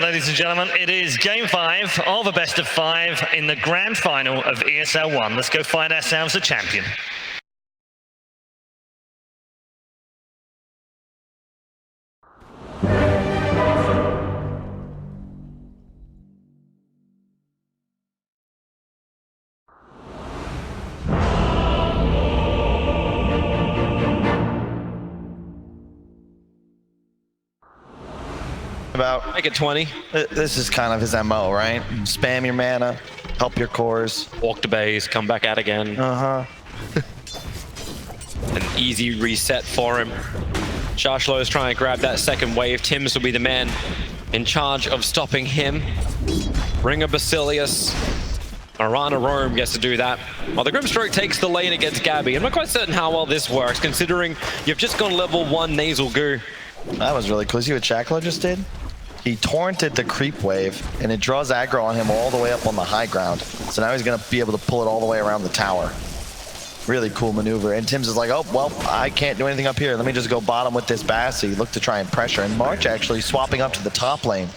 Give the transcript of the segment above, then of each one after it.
Ladies and gentlemen, it is game 5 of a best of 5 in the grand final of ESL 1. Let's go find ourselves a champion. About Make it 20. This is kind of his MO, right? Spam your mana, help your cores. Walk to base, come back out again. An easy reset for him. Shashlo is trying to grab that second wave. Tims will be the man in charge of stopping him. Ring of Basilius. Arana Rome gets to do that. While the Grimstroke takes the lane against Gabby. I'm not quite certain how well this works, considering you've just gone level 1 Nasal Goo. That was really cool. See what Shaklo just did? He torrented the creep wave, and it draws aggro on him all the way up on the high ground. So now he's going to be able to pull it all the way around the tower. Really cool maneuver. And Tims is like, oh, well, I can't do anything up here. Let me just go bottom with this Bass. He looked to try and pressure. And March actually swapping up to the top lane.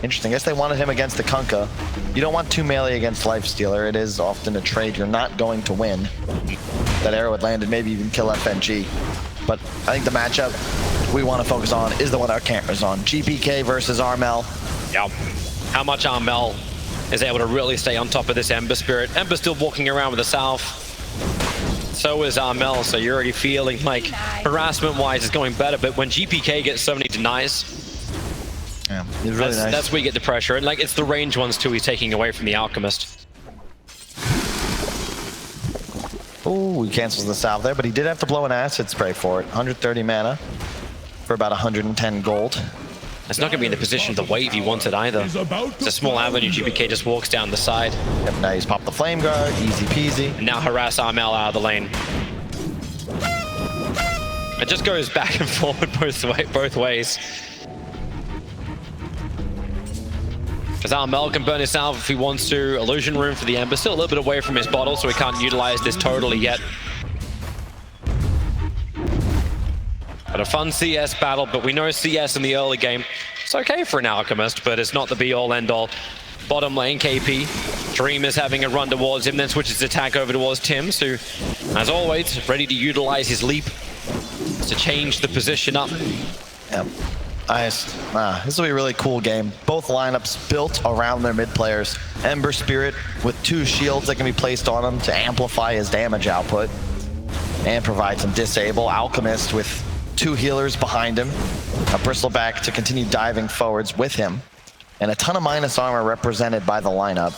Interesting. I guess they wanted him against the Kunkka. You don't want 2 melee against Lifestealer. It is often a trade you're not going to win. That arrow had landed, maybe even kill FNG. But I think the matchup we want to focus on is the one our camera's on. GPK versus Armel. Yep. How much Armel is able to really stay on top of this Ember Spirit. Ember's still walking around with the South. So is Armel, so you're already feeling like harassment-wise is going better, but when GPK gets so many denies, yeah, it's really nice. That's where you get the pressure. And like, it's the range ones too he's taking away from the Alchemist. Ooh, he cancels the South there, but he did have to blow an acid spray for it. 130 mana for about 110 gold. It's not going to be in the position of the wave you wanted either. It's a small avenue. GPK just walks down the side. Yep, now he's popped the Flame Guard, easy peasy. And now harass Armel out of the lane. It just goes back and forward both ways. Because Armel can burn himself if he wants to. Illusion Room for the Ember. Still a little bit away from his bottle, so he can't utilize this totally yet. But a fun CS battle, but we know CS in the early game. It's okay for an Alchemist, but it's not the be-all, end-all. Bottom lane, KP. Dream is having a run towards him, then switches his attack over towards Tims, who, as always, ready to utilize his leap to change the position up. Yep. Nice. This will be a really cool game. Both lineups built around their mid players. Ember Spirit with 2 shields that can be placed on him to amplify his damage output and provide some disable. Alchemist with 2 healers behind him. A Bristleback to continue diving forwards with him. And a ton of minus armor represented by the lineup.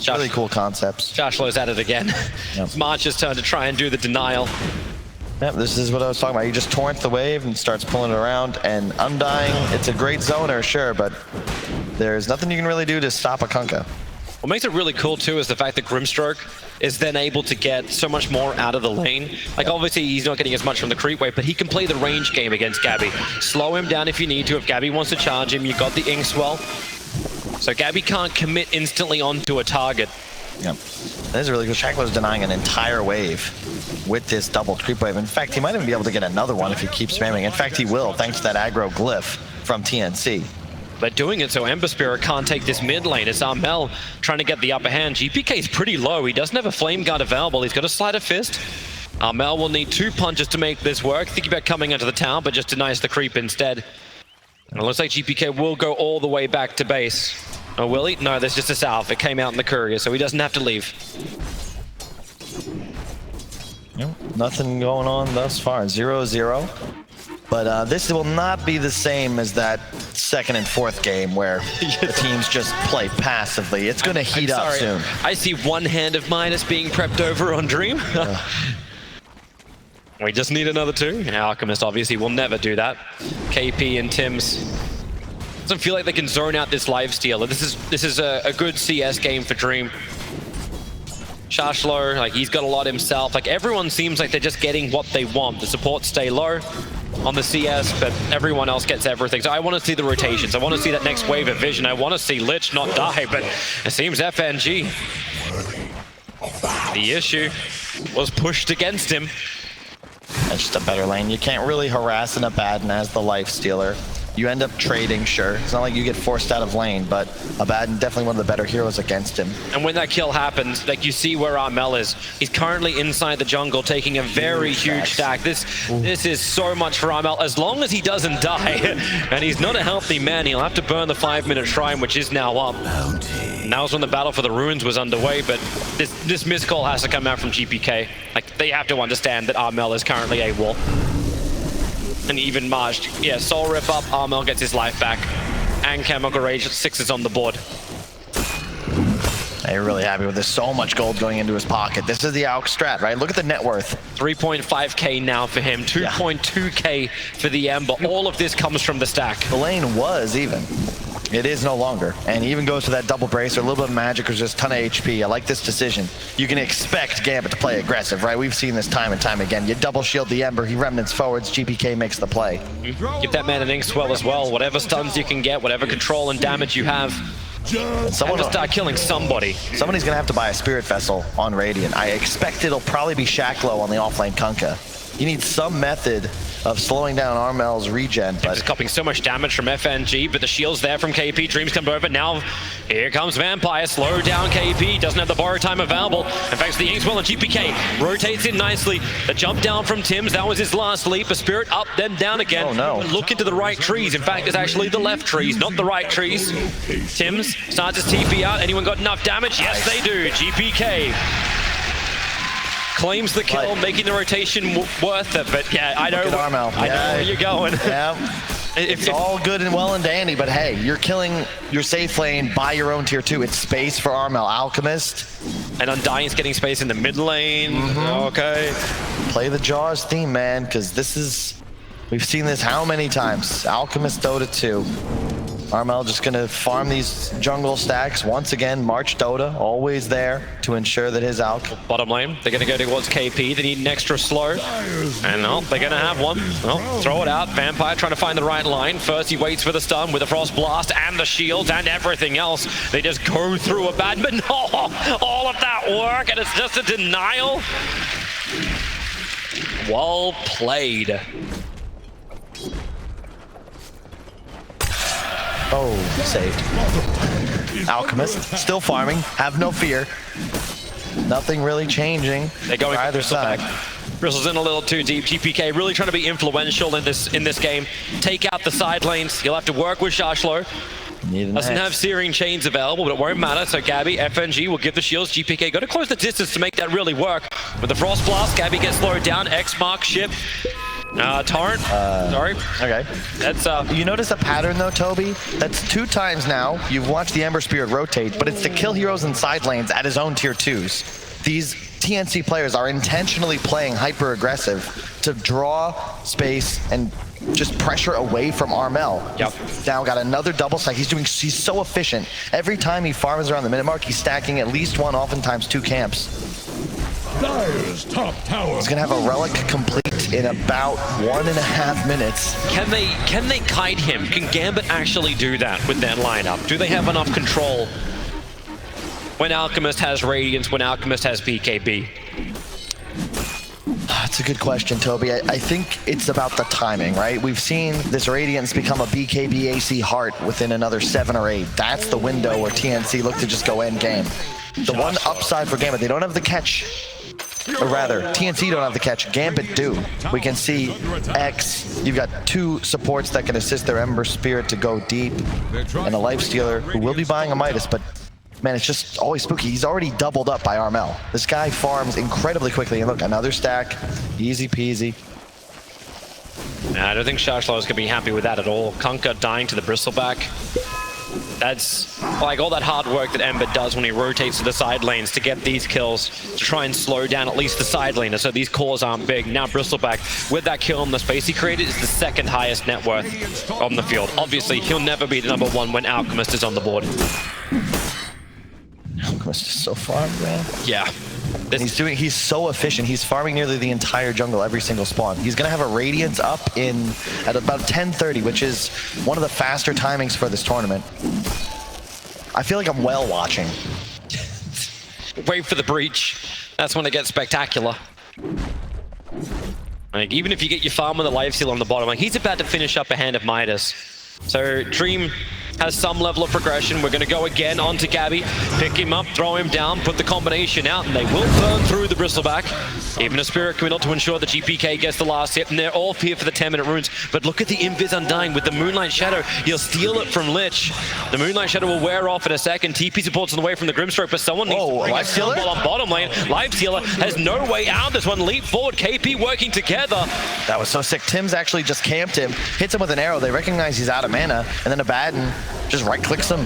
Really cool concepts. Shashlo's at it again. Yep. It's March's turn to try and do the denial. Yep, this is what I was talking about. You just torrent the wave and starts pulling it around, and Undying, it's a great zoner, sure, but there's nothing you can really do to stop a Kunkka. What makes it really cool too is the fact that Grimstroke is then able to get so much more out of the lane. Like obviously he's not getting as much from the creep wave, but he can play the range game against Gabby. Slow him down if you need to. If Gabby wants to charge him, you got the Inkswell. So Gabby can't commit instantly onto a target. Yep. That is really good. Shaklo's denying an entire wave with this double creep wave. In fact, he might even be able to get another one if he keeps spamming. In fact, he will, thanks to that aggro glyph from TNC. But doing it so Ember Spirit can't take this mid lane. It's Armel trying to get the upper hand. GPK is pretty low. He doesn't have a Flame Guard available. He's got a Sleight of Fist. Armel will need 2 punches to make this work. Thinking about coming into the town, but just denies the creep instead. And it looks like GPK will go all the way back to base. Oh, will he? No, there's just a South. It came out in the courier, so he doesn't have to leave. Yep. Nothing going on thus far. 0-0. But this will not be the same as that 2nd and 4th game where the teams just play passively. It's going to heat up soon. I see one hand of Minus being prepped over on Dream. We just need another 2. Alchemist obviously will never do that. KP and Tims doesn't feel like they can zone out this Lifestealer. This is a good CS game for Dream. Shashlo, like he's got a lot himself. Like everyone seems like they're just getting what they want. The supports stay low on the CS, but everyone else gets everything. So I want to see the rotations. I want to see that next wave of vision. I want to see Lich not die, but it seems FNG. The issue was pushed against him. That's just a better lane. You can't really harass an Abaddon as the Lifestealer. You end up trading, sure. It's not like you get forced out of lane, but Abaddon definitely one of the better heroes against him. And when that kill happens, like you see where Armel is. He's currently inside the jungle taking a very huge stack. This is so much for Armel, as long as he doesn't die. And he's not a healthy man. He'll have to burn the 5-minute shrine, which is now up. Now's when the battle for the ruins was underway, but this miscall has to come out from GPK. Like, they have to understand that Armel is currently AWOL. And even Marge, yeah, Soul Rip up, Armel gets his life back. And Chemical Rage, 6 is on the board. They're really happy with this. So much gold going into his pocket. This is the AUK strat, right? Look at the net worth. 3.5k now for him, 2.2k for the Ember. All of this comes from the stack. The lane was even. It is no longer. And he even goes for that double brace or a little bit of magic or just a ton of HP. I like this decision. You can expect Gambit to play aggressive, right? We've seen this time and time again. You double shield the Ember, he remnants forwards, GPK makes the play. Give that man an ink swell as well. Whatever stuns you can get, whatever control and damage you have. Someone to start killing somebody. Somebody's gonna have to buy a Spirit Vessel on Radiant. I expect it'll probably be Shacklow on the offlane Kunkka. You need some method of slowing down Armel's regen, but he's copying so much damage from FNG, but the shield's there from KP. Dreams come over. Now here comes Vampire. Slow down KP. Doesn't have the borrow time available. In fact, the Inkswell and GPK rotates in nicely. The jump down from Tim's. That was his last leap. A Spirit up, then down again. Oh no! Look into the right trees. In fact, it's actually the left trees, not the right trees. Tim's starts his TP out. Anyone got enough damage? Yes, they do. GPK claims the kill, making the rotation worth it. But yeah, I know where you're going. Yeah. It's all good and well and dandy, but hey, you're killing your safe lane by your own tier 2. It's space for Armel. Alchemist. And Undying's getting space in the mid lane. Okay. Play the Jaws theme, man, because this is... We've seen this how many times? Alchemist Dota 2. Armel just gonna farm these jungle stacks once again. March Dota, always there to ensure that his AUK. Bottom lane, they're gonna go towards KP. They need an extra slow. And no, they're gonna have one. Oh, throw it out. Vampire trying to find the right line. First he waits for the stun with the Frost Blast and the shield and everything else. They just go through Abaddon, but no, all of that work and it's just a denial. Well played. Oh, saved. Alchemist, still farming, have no fear. Nothing really changing. They're going for either side. Bristle's in a little too deep. GPK really trying to be influential in this game. Take out the side lanes. You'll have to work with Shashlo. Doesn't have Searing Chains available, but it won't matter. So Gabby, FNG will give the shields. GPK got to close the distance to make that really work. With the Frost Blast, Gabby gets slowed down. X mark ship. Torrent. Sorry. Okay. That's You notice a pattern though, Toby? That's 2 times now you've watched the Ember Spirit rotate, but it's to kill heroes in side lanes at his own tier 2s. These TNC players are intentionally playing hyper aggressive to draw space and just pressure away from Armel. Yep. Now got another double stack. He's so efficient. Every time he farms around the minute mark, he's stacking at least 1, oftentimes 2 camps. Dyer's top tower. He's gonna have a relic complete in about 1.5 minutes. Can they kite him? Can Gambit actually do that with their lineup? Do they have enough control when Alchemist has Radiance, when Alchemist has PKB? That's a good question, Toby. I think it's about the timing, right? We've seen this Radiance become a BKB AC Heart within another 7 or 8. That's the window where TNC look to just go end game. The one upside for Gambit, they don't have the catch. Or rather, TNC don't have the catch. Gambit do. We can see X. You've got 2 supports that can assist their Ember Spirit to go deep. And a Lifestealer who will be buying a Midas, but man, it's just always spooky. He's already doubled up by Armel. This guy farms incredibly quickly. And look, another stack. Easy peasy. I don't think Shashlo is going to be happy with that at all. Kunkka dying to the Bristleback. That's like all that hard work that Ember does when he rotates to the side lanes to get these kills, to try and slow down at least the side laner so these cores aren't big. Now Bristleback, with that kill in the space he created, is the 2nd highest net worth on the field. Obviously, he'll never be the #1 when Alchemist is on the board. Alchemist is so farmed, man. Yeah. He's so efficient. He's farming nearly the entire jungle every single spawn. He's gonna have a Radiance up at about 10:30, which is one of the faster timings for this tournament. I feel like I'm whale watching. Wait for the breach. That's when it gets spectacular. Like, even if you get your farm with a life seal on the bottom, like he's about to finish up a hand of Midas. So Dream has some level of progression. We're going to go again onto Gabby, pick him up, throw him down, put the combination out, and they will burn through the Bristleback. Even a Spirit coming out to ensure the GPK gets the last hit, and they're all here for the 10-minute runes. But look at the Invis Undying with the Moonlight Shadow. He'll steal it from Lich. The Moonlight Shadow will wear off in a second. TP supports on the way from the Grimstroke, but someone needs to bring a snowball on bottom lane. Live Stealer has no way out of this one. Leap forward, KP working together. That was so sick. Tim's actually just camped him, hits him with an arrow. They recognize he's out of mana, and then Abaddon just right-clicks him.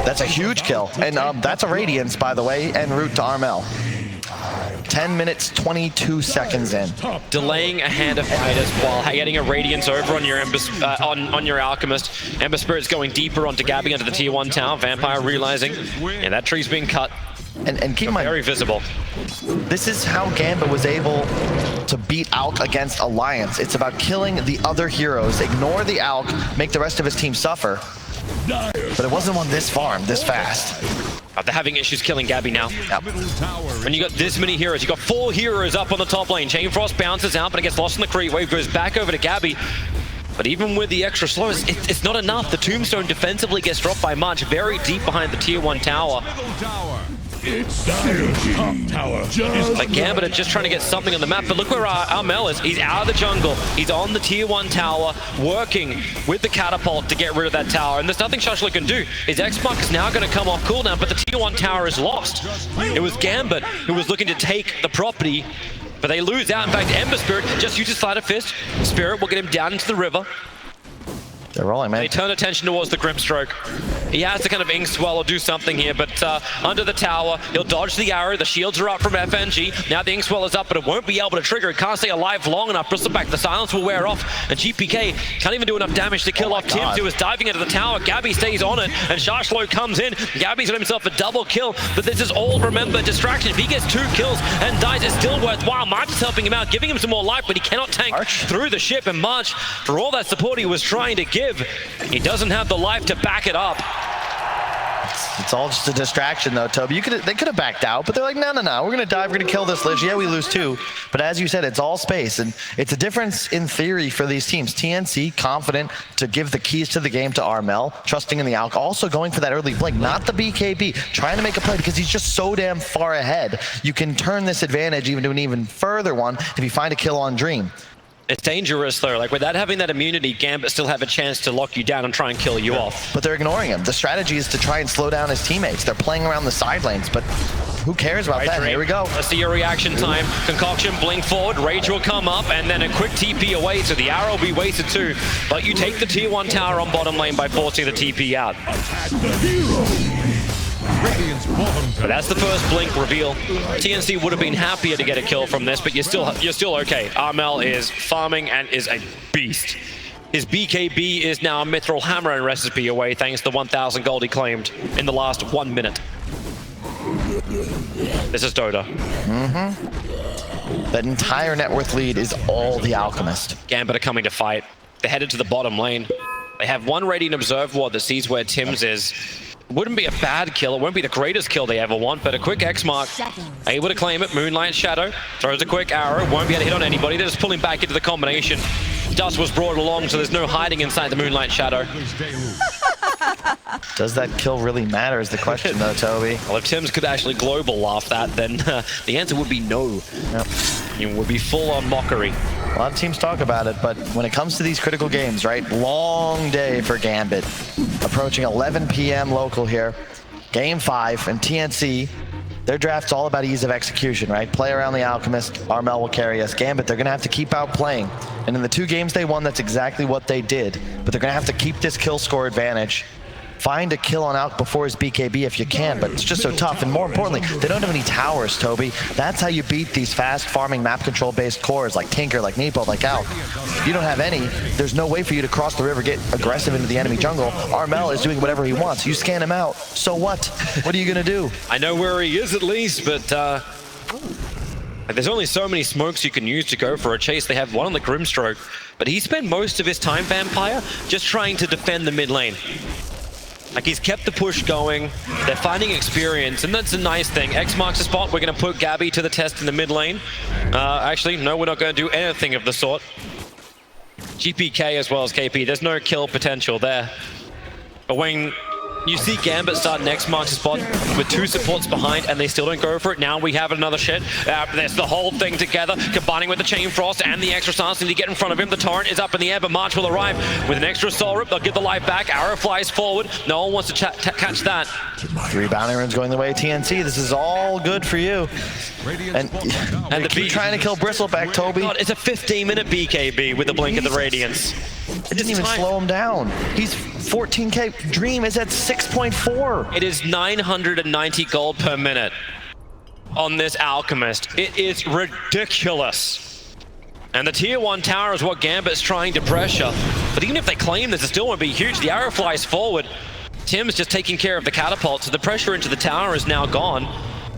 That's a huge kill. And that's a Radiance, by the way, en route to Armel. 10 minutes, 22 seconds in. Delaying a Hand of Fighters while getting a Radiance over on your on your Alchemist. Ember Spirit's going deeper onto Gabby into the tier 1 tower. Vampire realizing, yeah, that tree's being cut. And keep in mind, very visible. This is how Gambit was able to beat Alk against Alliance. It's about killing the other heroes, ignore the Alk, make the rest of his team suffer. But it wasn't one this farm, this fast. They're having issues killing Gabby now. Yep. When you got this many heroes, you got 4 heroes up on the top lane. Chain Frost bounces out, but it gets lost in the creep wave, goes back over to Gabby. But even with the extra slows, it's not enough. The Tombstone defensively gets dropped by much, very deep behind the tier 1 tower. Like Gambit are just trying to get something on the map, but look where Armel is. He's out of the jungle. He's on the tier 1 tower, working with the catapult to get rid of that tower. And there's nothing Shashla can do. His X-Mark is now going to come off cooldown, but the tier 1 tower is lost. It was Gambit who was looking to take the property, but they lose out. In fact, Ember Spirit just uses Sleight of Fist. Spirit will get him down into the river. They're rolling, man. They turn attention towards the Grimstroke. He has to kind of ink swell or do something here, but under the tower, he'll dodge the arrow. The shields are up from FNG. Now the ink swell is up, but it won't be able to trigger. It can't stay alive long enough. Bristleback, the silence will wear off, and GPK can't even do enough damage to kill off Tim, who is diving into the tower. Gabby stays on it, and Shashlo comes in. Gabby's got himself a double kill, but this is all, remember, distraction. If he gets 2 kills and dies, it's still worthwhile. March is helping him out, giving him some more life, but he cannot tank through the ship, and March, for all that support he was trying to give, he doesn't have the life to back it up. It's all just a distraction, though, Toby. They could have backed out, but they're like, no. We're going to dive. We're going to kill this Lich. Yeah, we lose 2. But as you said, it's all space. And it's a difference in theory for these teams. TNC, confident to give the keys to the game to Armel, trusting in the Alk, also going for that early blink, not the BKB, trying to make a play because he's just so damn far ahead. You can turn this advantage even to an even further one if you find a kill on Dream. It's dangerous, though. Like, without having that immunity, Gambit still have a chance to lock you down and try and kill you off. But they're ignoring him. The strategy is to try and slow down his teammates. They're playing around the side lanes, but who cares about that? Here we go. Let's see your reaction time. Concoction, blink forward. Rage will come up, and then a quick TP away, so the arrow will be wasted too. But you take the tier 1 tower on bottom lane by forcing the TP out. But that's the first blink reveal. TNC would have been happier to get a kill from this, but you're still okay. Armel is farming and is a beast. His BKB is now a Mithril Hammer and recipe away thanks to the 1,000 gold he claimed in the last 1 minute. This is Dota. That entire net worth lead is all the Alchemist. Gambit are coming to fight. They're headed to the bottom lane. They have one Radiant Observe Ward that sees where Tim's is. Wouldn't be a bad kill. It won't be the greatest kill they ever want, but a quick X-Mark. Able to claim it. Moonlight Shadow. Throws a quick arrow. Won't be able to hit on anybody. They're just pulling back into the combination. Dust was brought along, so there's no hiding inside the Moonlight Shadow. Does that kill really matter is the question, though, Toby. Well, if Tim's could actually global off that, then the answer would be no. Yep. It would be full-on mockery. A lot of teams talk about it, but when it comes to these critical games, right? Long day for Gambit. Approaching 11 p.m. local here. Game 5, and TNC, their draft's all about ease of execution, right? Play around the Alchemist, Armel will carry us. Gambit, they're going to have to keep out playing. And in the 2 games they won, that's exactly what they did. But they're going to have to keep this kill score advantage. Find a kill on Alk before his BKB if you can, but it's just so tough. And more importantly, they don't have any towers, Toby. That's how you beat these fast farming map control based cores like Tinker, like Nepo, like Alk. If you don't have any, there's no way for you to cross the river, get aggressive into the enemy jungle. Armel is doing whatever he wants. You scan him out. So what? What are you going to do? I know where he is at least, but there's only so many smokes you can use to go for a chase. They have one on the Grimstroke, but he spent most of his time, Vampire, just trying to defend the mid lane. Like, he's kept the push going. They're finding experience, and that's a nice thing. X marks the spot. We're going to put Gabby to the test in the mid lane. Actually, no, we're not going to do anything of the sort. GPK as well as KP. There's no kill potential there. But when you see Gambit start next mark's spot with 2 supports behind and they still don't go for it, now we have another shit. There's the whole thing together, combining with the Chain Frost and the extra stance to get in front of him. The Torrent is up in the air, but March will arrive with an extra Soul Rip. They'll get the life back. Arrow flies forward. No one wants to catch that. 3 bounty runes going the way of TNC. This is all good for you. And they keep trying to kill Bristleback, Toby. God, it's a 15-minute BKB with the blink of the Radiance. It didn't even slow him down. He's 14k. Dream is at 6.4. It is 990 gold per minute on this Alchemist. It is ridiculous. And the tier 1 tower is what Gambit's trying to pressure. But even if they claim this, it still won't be huge. The arrow flies forward. Tim's just taking care of the catapult, so the pressure into the tower is now gone.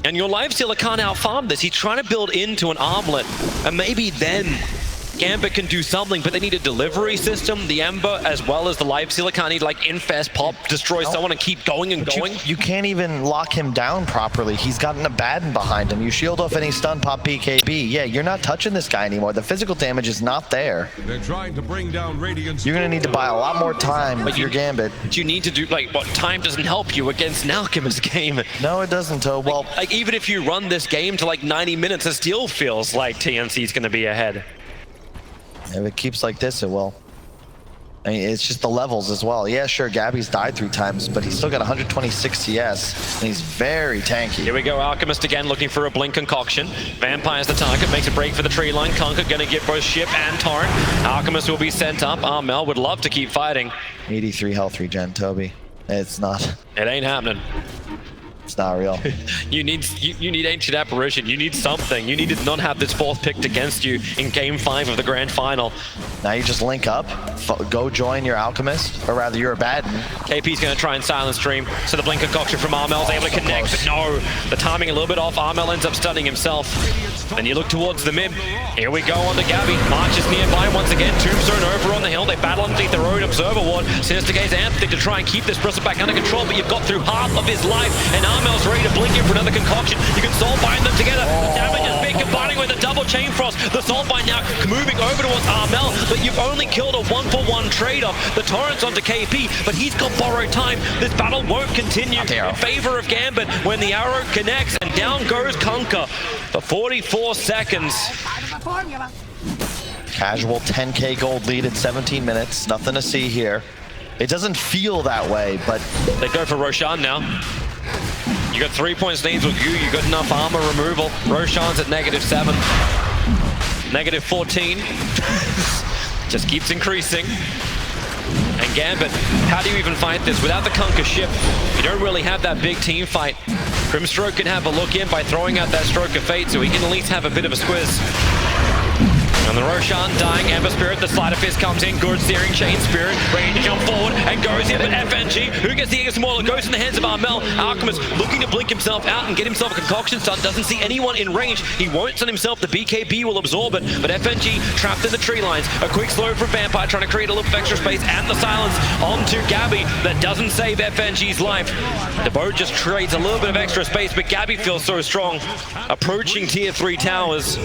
And your Lifestealer can't outfarm this. He's trying to build into an armlet, and maybe then Gambit can do something, but they need a delivery system. The Ember as well as the Lifestealer can't need like infest, pop, destroy someone and keep going and going. You can't even lock him down properly. He's got an Abaddon behind him. You shield off any stun pop BKB. Yeah, you're not touching this guy anymore. The physical damage is not there. They're trying to bring down Radiance. You're gonna need to buy a lot more time with your Gambit. But you need to do like what time doesn't help you against an Alchemist game. No, it doesn't. Well, like even if you run this game to like 90 minutes, it still feels like TNC is gonna be ahead. If it keeps like this, it will. I mean, it's just the levels as well. Yeah, sure, Gabby's died 3 times, but he's still got 126 CS, and he's very tanky. Here we go, Alchemist again looking for a blink concoction. Vampire's the target, makes a break for the tree line. Conker gonna get both Ship and Torrent. Alchemist will be sent up. Armel would love to keep fighting. 83 health regen, Toby. It's not. It ain't happening. It's not real. You need Ancient Apparition. You need something. You need to not have this 4th picked against you in Game 5 of the Grand Final. Now you just link up, go join your Alchemist, or rather your Abaddon. KP's going to try and silence Stream, so the blink concoction from Armel's able to connect, but no, the timing a little bit off. Armel ends up stunning himself. Then you look towards the mid. Here we go on to Gabby. March is nearby once again. Tombstone over on the hill. They battle underneath the road. Observer Ward. Sinister Gaze Anthony to try and keep this Bristleback under control, but you've got through half of his life, and Armel's ready to blink in for another concoction. You can soul bind them together. The damage is big, combining with a double chain frost. The soul bind now moving over towards Armel, but you've only killed a 1-for-1 trade-off. The Torrent's onto KP, but he's got borrowed time. This battle won't continue in favor of Gambit when the arrow connects, and down goes Conker for 44 seconds. Casual 10k gold lead at 17 minutes. Nothing to see here. It doesn't feel that way, but they go for Roshan now. You got 3 points needs with you. You got enough armor removal. Roshan's at -7, -14. Just keeps increasing. And Gambit, how do you even fight this without the Conker ship? You don't really have that big team fight. Grimstroke can have a look in by throwing out that Stroke of Fate, so he can at least have a bit of a squiz. And the Roshan dying, Ember Spirit, the Sleight of Fist comes in, good steering, Chain Spirit, ready to jump forward, and goes in, but FNG, who gets the Aegis Immortal, goes in the hands of Armel. Alchemist looking to blink himself out and get himself a concoction stun, doesn't see anyone in range. He won't stun himself, the BKB will absorb it, but FNG trapped in the tree lines. A quick slow from Vampire, trying to create a little extra space, and the silence onto Gabby that doesn't save FNG's life. The boat just trades a little bit of extra space, but Gabby feels so strong. Approaching tier 3 towers.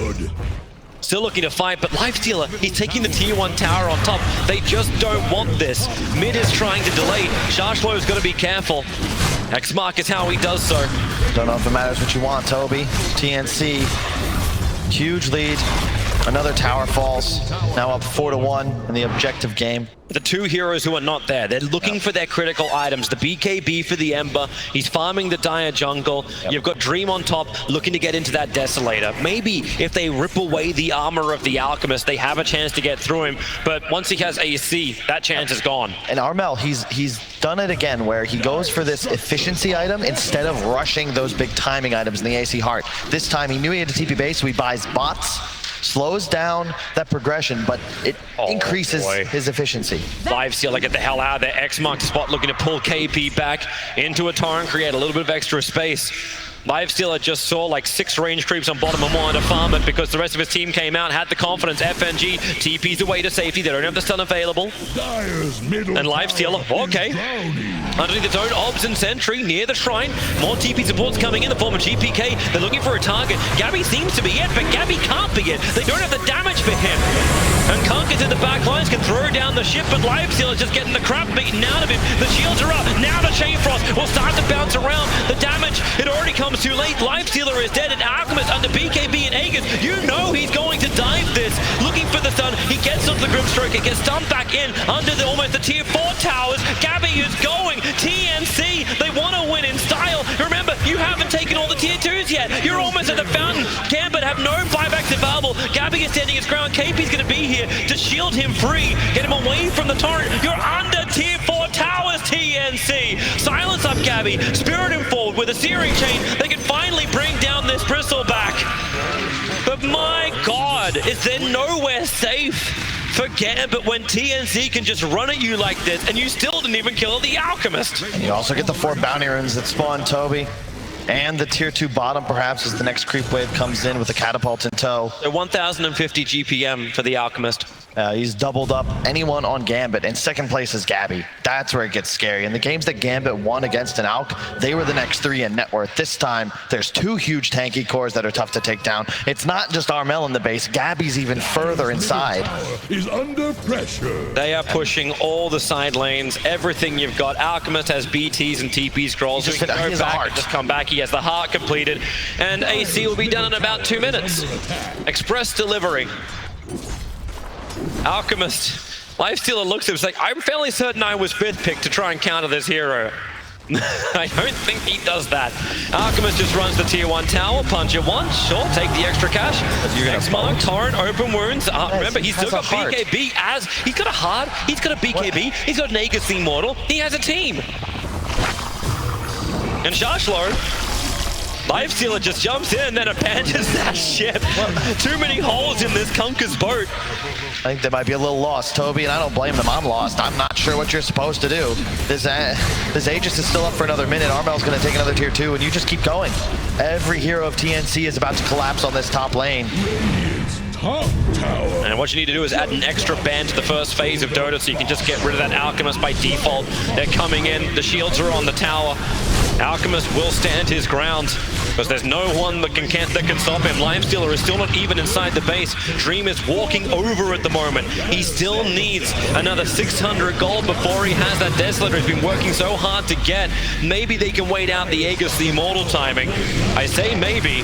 Still looking to fight, but Lifestealer, he's taking the tier 1 tower on top. They just don't want this. Mid is trying to delay. Sharshlo's got to be careful. X-Mark is how he does so. Don't know if it matters what you want, Toby. TNC, huge lead. Another tower falls. Now up 4-1 in the objective game. The 2 heroes who are not there, they're looking for their critical items. The BKB for the Ember, he's farming the Dire Jungle. You've got Dream on top, looking to get into that Desolator. Maybe if they rip away the armor of the Alchemist, they have a chance to get through him. But once he has AC, that chance is gone. And Armel, he's done it again, where he goes for this efficiency item instead of rushing those big timing items in the AC Heart. This time he knew he had a TP base, so he buys bots. Slows down that progression, but it increases his efficiency. Lifestealer, get the hell out of there. X marks the spot, looking to pull KP back into a Torrent, create a little bit of extra space. Lifestealer just saw like 6 range creeps on bottom and wanted to farm it because the rest of his team came out, had the confidence. FNG TP's away to safety. They don't have the stun available. And Lifestealer, okay. Underneath its own obs and sentry near the shrine. More TP supports coming in the form of GPK. They're looking for a target. Gabby seems to be it, but Gabby can't be it. They don't have the damage for him. And Kunkka's in the back lines, can throw down the ship, but Lifestealer just getting the crap beaten out of him. The shields are up. Now the Chain Frost will start to bounce around. The damage, it already comes too late. Lifestealer is dead, and Alchemist under BKB and Aegis. You know he's going to dive this. Looking for the stun. He gets onto the Grimstroke. It gets stunned back in under the almost the tier 4 towers. Gabby is going. TNC, they want to win in style. Remember, you haven't taken all the tier 2s yet. You're almost at the fountain. Gambit have no buybacks available. Gabby is standing his ground. KP's going to be here to shield him free. Get him away from the torrent. You're under tier 4 towers, TNC. Silence up Gabby. Spirit him forward with a Searing Chain. They can finally bring down this Bristleback. But my God, is there nowhere safe for Gambit when TNC can just run at you like this and you still didn't even kill the Alchemist? And you also get the 4 bounty runes that spawn Toby. And the tier 2 bottom perhaps as the next creep wave comes in with a catapult in tow. So 1050 GPM for the Alchemist. He's doubled up anyone on Gambit, and second place is Gabby. That's where it gets scary. And the games that Gambit won against an Alk, they were the next 3 in net worth. This time, there's 2 huge tanky cores that are tough to take down. It's not just Armel in the base. Gabby's even further inside. Is under pressure. They are pushing all the side lanes, everything you've got. Alchemist has BTs and TP scrolls. He He can has go a back heart. and just come back. He has the heart completed. And AC will be done in about 2 minutes. Express delivery. Alchemist. Lifestealer looks at him, like, I'm fairly certain I was 5th pick to try and counter this hero. I don't think he does that. Alchemist just runs the tier 1 tower, punch it once, sure, take the extra cash. Next mark, Torrent, open wounds. Remember, he's still got BKB as, he's got a heart, he's got a BKB, he's got an Aegis Immortal, he has a team. And Shashlo, Lifestealer just jumps in and then abandons that ship. Too many holes in this Kunkka's boat. I think they might be a little lost, Toby, and I don't blame them. I'm lost. I'm not sure what you're supposed to do. This Aegis is still up for another minute. Armel's going to take another tier 2, and you just keep going. Every hero of TNC is about to collapse on this top lane. And what you need to do is add an extra band to the first phase of Dota so you can just get rid of that Alchemist by default. They're coming in, the shields are on the tower. Alchemist will stand his ground because there's no one that can stop him. Lifestealer is still not even inside the base. Dream is walking over at the moment. He still needs another 600 gold before he has that Desolator he's been working so hard to get. Maybe they can wait out the Aegis, the Immortal timing. I say maybe.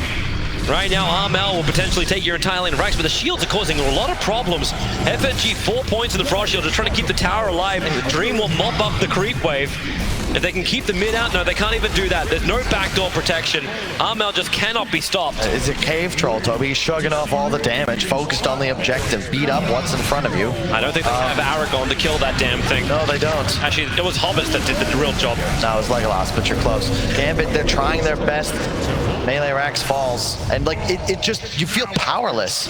Right now, Armel will potentially take your entire lane of racks, but the shields are causing a lot of problems. FNG 4 points in the Frost Shield to try to keep the tower alive. Dream will mop up the creep wave. If they can keep the mid out, no, they can't even do that. There's no backdoor protection. Armel just cannot be stopped. It's a cave troll, Toby. He's shrugging off all the damage, focused on the objective. Beat up what's in front of you. I don't think they have Aragon to kill that damn thing. No, they don't. Actually, it was Hobbits that did the real job. No, it was Legolas, but you're close. Gambit, they're trying their best. Melee Rax falls. And, like, it just, you feel powerless.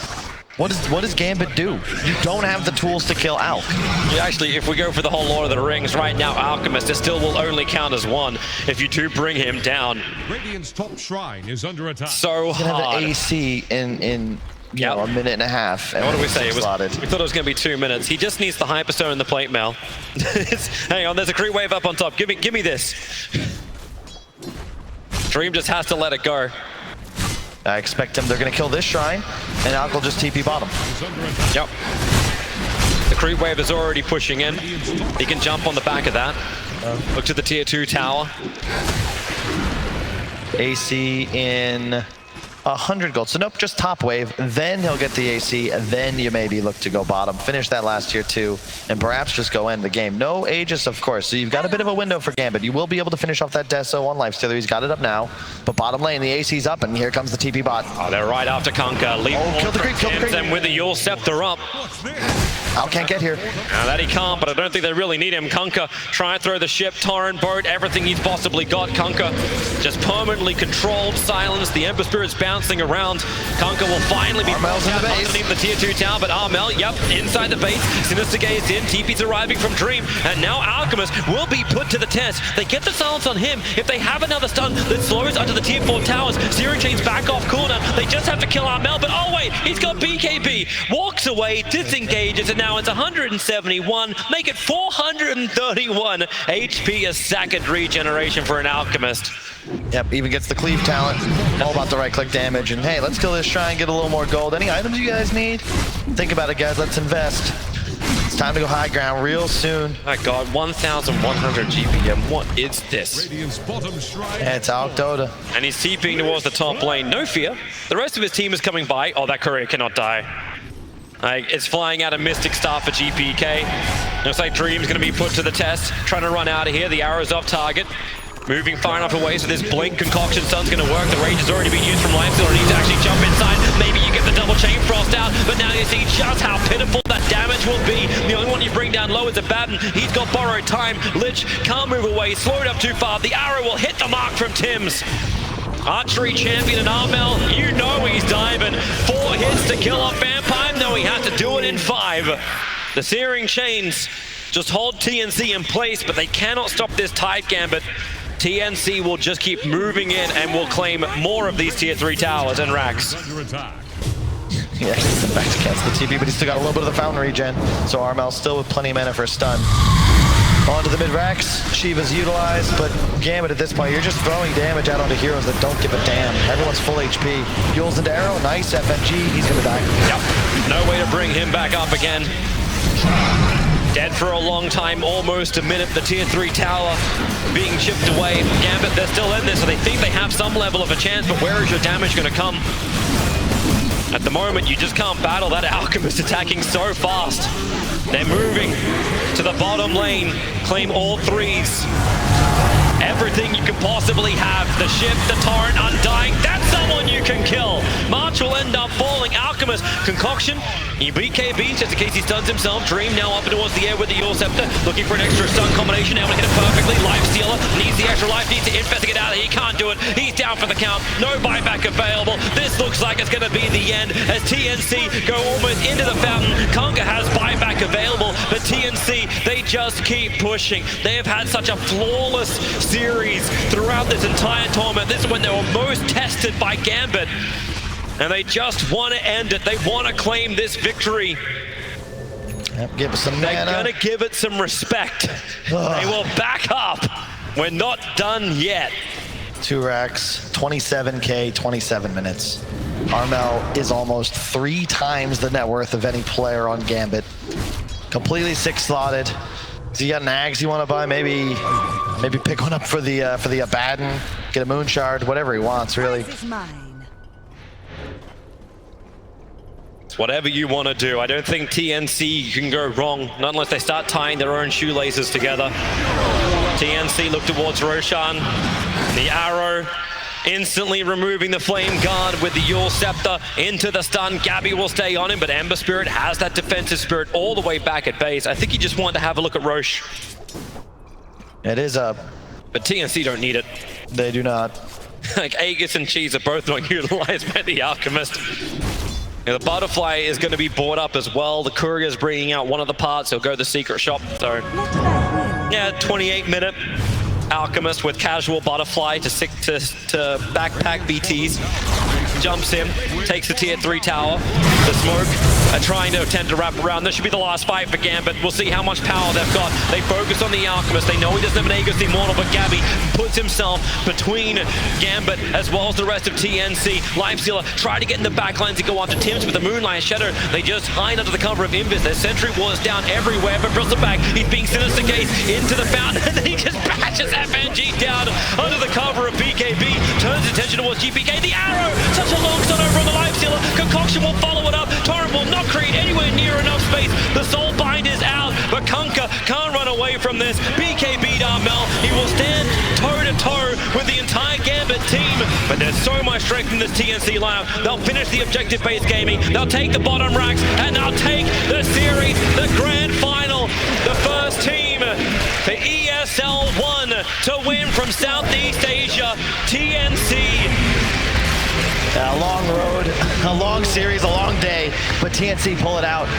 What does Gambit do? You don't have the tools to kill Alk. Actually, if we go for the whole Lord of the Rings, right now, Alchemist, it still will only count as 1 if you do bring him down. Radiant's top shrine is under attack. So He's gonna have hard. an AC in you know, a minute and a half. And What did we say? We slotted. thought it was going to be 2 minutes. He just needs the Hyperstone and the plate mail. Hang on, there's a creep wave up on top. Give me this. Dream just has to let it go. I expect him. They're going to kill this shrine, and Alk will just TP bottom. Yep. The creep wave is already pushing in. He can jump on the back of that. Look to the tier 2 tower. AC in 100 gold. So nope, just top wave. Then he'll get the AC, and then you maybe look to go bottom, finish that last tier 2, and perhaps just go end the game. No Aegis, of course, so you've got a bit of a window for Gambit. You will be able to finish off that Deso on Lifestealer. He's got it up now, but bottom lane, the AC's up, and here comes the TP bot. Oh, they're right after Kunkka. Leap kill the creep, kill the creep. and with the Yule Scepter up. Al can't get here. Now that he can't, but I don't think they really need him. Kunkka try and throw the ship, Torrent, boat, everything he's possibly got. Kunkka just permanently controlled, silenced. The Ember Spirit's bouncing around. Kunkka will finally be Armel's in the base. underneath the tier 2 tower, but Armel, yep, inside the base. Sinister Gaze in, TP's arriving from Dream, and now Alchemist will be put to the test. They get the silence on him. If they have another stun that slows under the tier 4 towers, Searing Chains back off cooldown. They just have to kill Armel, but oh wait, he's got BKB. Walks away, disengages, and now it's 171. Make it 431 HP, a second regeneration for an Alchemist. Yep, even gets the cleave talent. All about the right-click damage. And hey, let's kill this shrine, get a little more gold. Any items you guys need? Think about it, guys. Let's invest. It's time to go high ground real soon. My god, 1,100 GPM. What is this? Radiant's bottom shrine. Yeah, it's Alc Dota. And he's TPing towards the top lane. No fear. The rest of his team is coming by. Oh, that courier cannot die. It's flying out a Mystic Star for GPK. Looks like Dream's going to be put to the test. Trying to run out of here. The arrow's off target. Moving far enough away, so this Blink Concoction Stun's going to work. The Rage has already been used from Limestone. Needs to actually jump inside. Maybe you get the double Chain Frost out, but now you see just how pitiful that damage will be. The only one you bring down low is a Batten. He's got borrowed time. Lich can't move away. Slowed up too far. The arrow will hit the mark from Tims. Archery champion and Armel, you know he's diving. 4 hits to kill off Vampire. No, he had to do it in 5. The Searing Chains just hold TNC in place, but they cannot stop this Tide Gambit. TNC will just keep moving in and will claim more of these tier 3 towers and racks. Under attack. Yeah, he's back to cancel the TP, but he's still got a little bit of the fountain regen. So Armel's still with plenty of mana for a stun. Onto the mid racks, Shiva's utilized, but Gambit at this point, you're just throwing damage out onto heroes that don't give a damn. Everyone's full HP. Yules into arrow, nice FNG, he's gonna die. Yep, no way to bring him back up again. Dead for a long time, almost a minute. The tier 3 tower being chipped away. Gambit, they're still in there, so they think they have some level of a chance, but where is your damage gonna come? At the moment, you just can't battle that Alchemist attacking so fast. They're moving to the bottom lane, claim all 3s. Everything you can possibly have. The ship, the torrent, undying. That's someone you can kill. March will end up falling. Alchemist, Concoction, he BKB just in case he stuns himself. Dream now up towards the air with the Yule Scepter, looking for an extra stun combination. Able to hit it perfectly. Life Stealer needs the extra life, needs to infest to get out of here. He can't do it. He's down for the count. No buyback available. This looks like it's going to be the end as TNC go almost into the fountain. Kunkka has buyback available, but TNC, they just keep pushing. They have had such a flawless series throughout this entire tournament. This is when they were most tested by Gambit, and they just want to end it. They want to claim this victory. Yep, give us some They're mana. gonna give it some respect. They will back up. We're not done yet. 2 racks, 27k, 27 minutes. Armel is almost 3 times the net worth of any player on Gambit. Completely 6-slotted. So you got an Ags you want to buy? Maybe pick one up for the Abaddon, get a Moon Shard, whatever he wants, really. It's whatever you want to do. I don't think TNC can go wrong, not unless they start tying their own shoelaces together. TNC look towards Roshan. The arrow instantly removing the Flame Guard with the Yule Scepter into the stun. Gabby will stay on him, but Ember Spirit has that defensive spirit all the way back at base. I think he just wanted to have a look at Roche. It is up. But TNC don't need it. They do not. Like Aegis and Cheese are both not utilized by the Alchemist. Yeah, the Butterfly is going to be bought up as well. The Courier's bringing out one of the parts. He'll go to the secret shop. So, yeah, 28-minute Alchemist with casual Butterfly to backpack BTs. Jumps in, takes the tier 3 tower. The Smoke are trying to attempt to wrap around. This should be the last fight for Gambit. We'll see how much power they've got. They focus on the Alchemist. They know he doesn't have an Aegis Immortal, but Gabby puts himself between Gambit as well as the rest of TNC. Lifestealer try to get in the backlines to go after Tims with the Moonlight Shadow. They just hide under the cover of Invis. Their Sentry Ward's down everywhere, but Bristleback, he's being Sinister Gaze into the fountain, and then he just patches FNG down under the cover of BKB. Turns his attention towards GPK. The arrow! Such a long stun over on the Lifestealer. Concoction will follow it up. Torrent will not create anywhere near enough space. The Soulbind is out, but Kunkka can't run away from this. BKB Armel. He will stand toe-to-toe with the entire Gambit team. But there's so much strength in this TNC lineup. They'll finish the objective-based gaming. They'll take the bottom racks, and they'll take the series, the grand final. The first team to ESL 1 to win from Southeast Asia, TNC. A long road, a long series, a long day, but TNC pull it out.